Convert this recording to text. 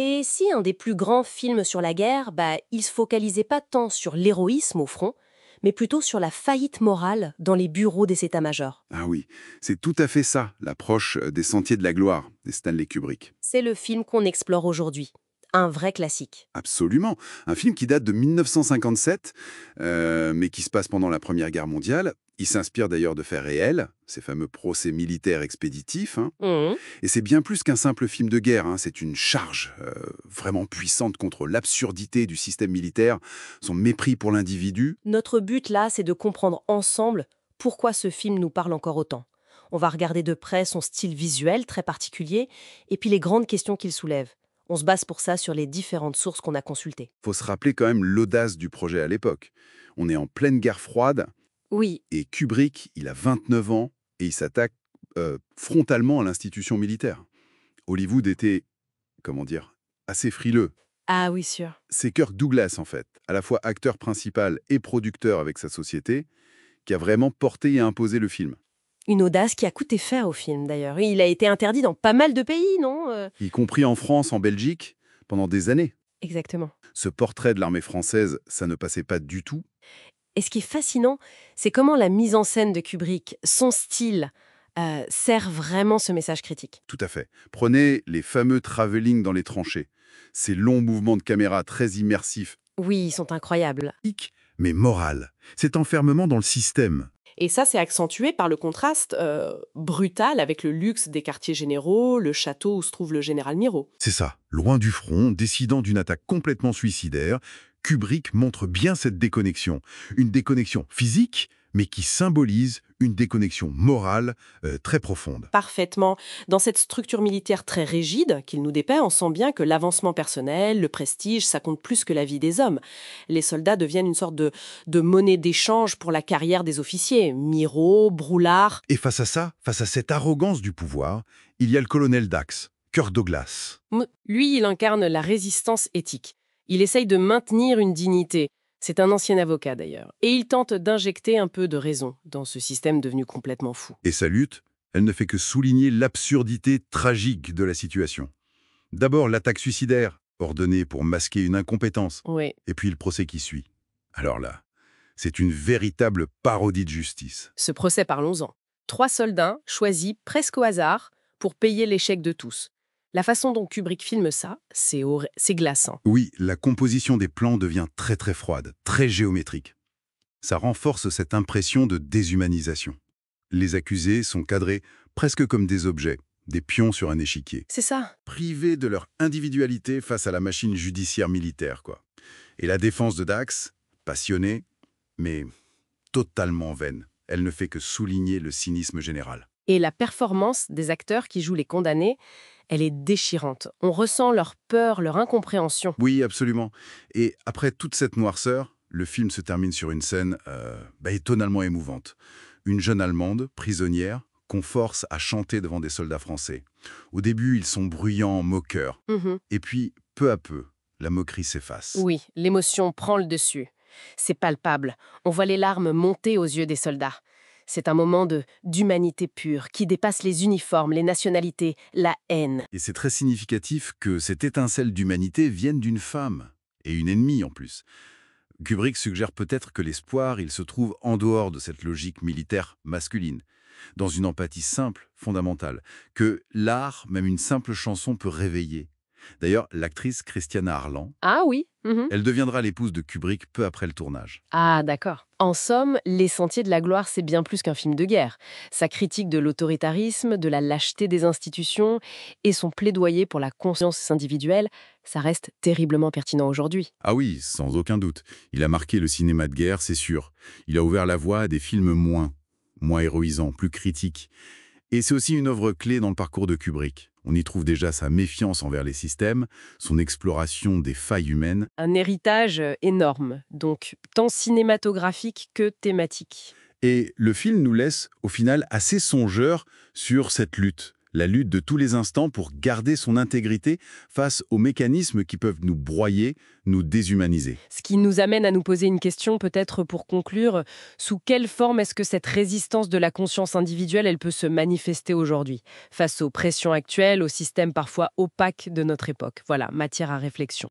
Et si un des plus grands films sur la guerre, il se focalisait pas tant sur l'héroïsme au front, mais plutôt sur la faillite morale dans les bureaux des états-majors. Ah oui, c'est tout à fait ça, l'approche des Sentiers de la Gloire des Stanley Kubrick. C'est le film qu'on explore aujourd'hui. Un vrai classique. Absolument. Un film qui date de 1957, mais qui se passe pendant la Première Guerre mondiale. Il s'inspire d'ailleurs de faits réels, ces fameux procès militaires expéditifs, hein. Mhm. Et c'est bien plus qu'un simple film de guerre, hein. C'est une charge vraiment puissante contre l'absurdité du système militaire, son mépris pour l'individu. Notre but là, c'est de comprendre ensemble pourquoi ce film nous parle encore autant. On va regarder de près son style visuel très particulier et puis les grandes questions qu'il soulève. On se base pour ça sur les différentes sources qu'on a consultées. Faut se rappeler quand même l'audace du projet à l'époque. On est en pleine guerre froide, Oui, et Kubrick, il a 29 ans, et il s'attaque frontalement à l'institution militaire. Hollywood était, comment dire, assez frileux. ah oui, sûr. C'est Kirk Douglas, en fait, à la fois acteur principal et producteur avec sa société, qui a vraiment porté et imposé le film. Une audace qui a coûté cher au film d'ailleurs. Il a été interdit dans pas mal de pays, non Y compris en France, en Belgique, pendant des années. Exactement. Ce portrait de l'armée française, ça ne passait pas du tout. Et ce qui est fascinant, c'est comment la mise en scène de Kubrick, son style, sert vraiment ce message critique. Tout à fait. Prenez les fameux travelling dans les tranchées. Ces longs mouvements de caméra très immersifs, Oui, ils sont incroyables. mais moral. Cet enfermement dans le système. Et ça, c'est accentué par le contraste brutal avec le luxe des quartiers généraux, le château où se trouve le général Miro. C'est ça, loin du front, décidant d'une attaque complètement suicidaire, Kubrick montre bien cette déconnexion. Une déconnexion physique, mais qui symbolise une déconnexion morale très profonde. Parfaitement. Dans cette structure militaire très rigide qu'il nous dépeint, on sent bien que l'avancement personnel, le prestige, ça compte plus que la vie des hommes. Les soldats deviennent une sorte de monnaie d'échange pour la carrière des officiers. Miro, Broulard. Et face à ça, face à cette arrogance du pouvoir, il y a le colonel Dax, Kirk Douglas. Lui, il incarne la résistance éthique. Il essaye de maintenir une dignité. C'est un ancien avocat d'ailleurs. Et il tente d'injecter un peu de raison dans ce système devenu complètement fou. Et sa lutte, elle ne fait que souligner l'absurdité tragique de la situation. D'abord l'attaque suicidaire, ordonnée pour masquer une incompétence, Oui. et puis le procès qui suit. Alors là, c'est une véritable parodie de justice. Ce procès, parlons-en. 3 soldats choisis presque au hasard pour payer l'échec de tous. La façon dont Kubrick filme ça, c'est glaçant. Oui, la composition des plans devient très très froide, très géométrique. Ça renforce cette impression de déshumanisation. Les accusés sont cadrés presque comme des objets, des pions sur un échiquier, C'est ça. privés de leur individualité face à la machine judiciaire militaire, quoi. Et la défense de Dax, passionnée, mais totalement vaine. Elle ne fait que souligner le cynisme général. Et la performance des acteurs qui jouent les condamnés, elle est déchirante. On ressent leur peur, leur incompréhension. Oui, absolument. Et après toute cette noirceur, le film se termine sur une scène étonnamment émouvante. Une jeune Allemande, prisonnière, qu'on force à chanter devant des soldats français. Au début, ils sont bruyants, moqueurs. Mhm. Et puis, peu à peu, la moquerie s'efface. Oui, l'émotion prend le dessus. C'est palpable. On voit les larmes monter aux yeux des soldats. C'est un moment d'humanité pure qui dépasse les uniformes, les nationalités, la haine. Et c'est très significatif que cette étincelle d'humanité vienne d'une femme, et une ennemie en plus. Kubrick suggère peut-être que l'espoir, il se trouve en dehors de cette logique militaire masculine, dans une empathie simple, fondamentale, que l'art, même une simple chanson, peut réveiller. D'ailleurs, l'actrice Christiana Harlan, Ah oui. Mhm. elle deviendra l'épouse de Kubrick peu après le tournage. Ah, d'accord. En somme, Les Sentiers de la Gloire, c'est bien plus qu'un film de guerre. Sa critique de l'autoritarisme, de la lâcheté des institutions et son plaidoyer pour la conscience individuelle, ça reste terriblement pertinent aujourd'hui. Ah oui, sans aucun doute. Il a marqué le cinéma de guerre, c'est sûr. Il a ouvert la voie à des films moins héroïsants, plus critiques. Et c'est aussi une œuvre clé dans le parcours de Kubrick. On y trouve déjà sa méfiance envers les systèmes, son exploration des failles humaines. Un héritage énorme, donc tant cinématographique que thématique. Et le film nous laisse, au final, assez songeur sur cette lutte. La lutte de tous les instants pour garder son intégrité face aux mécanismes qui peuvent nous broyer, nous déshumaniser. Ce qui nous amène à nous poser une question, peut-être pour conclure. Sous quelle forme est-ce que cette résistance de la conscience individuelle, elle peut se manifester aujourd'hui, face aux pressions actuelles, aux systèmes parfois opaques de notre époque? Voilà, matière à réflexion.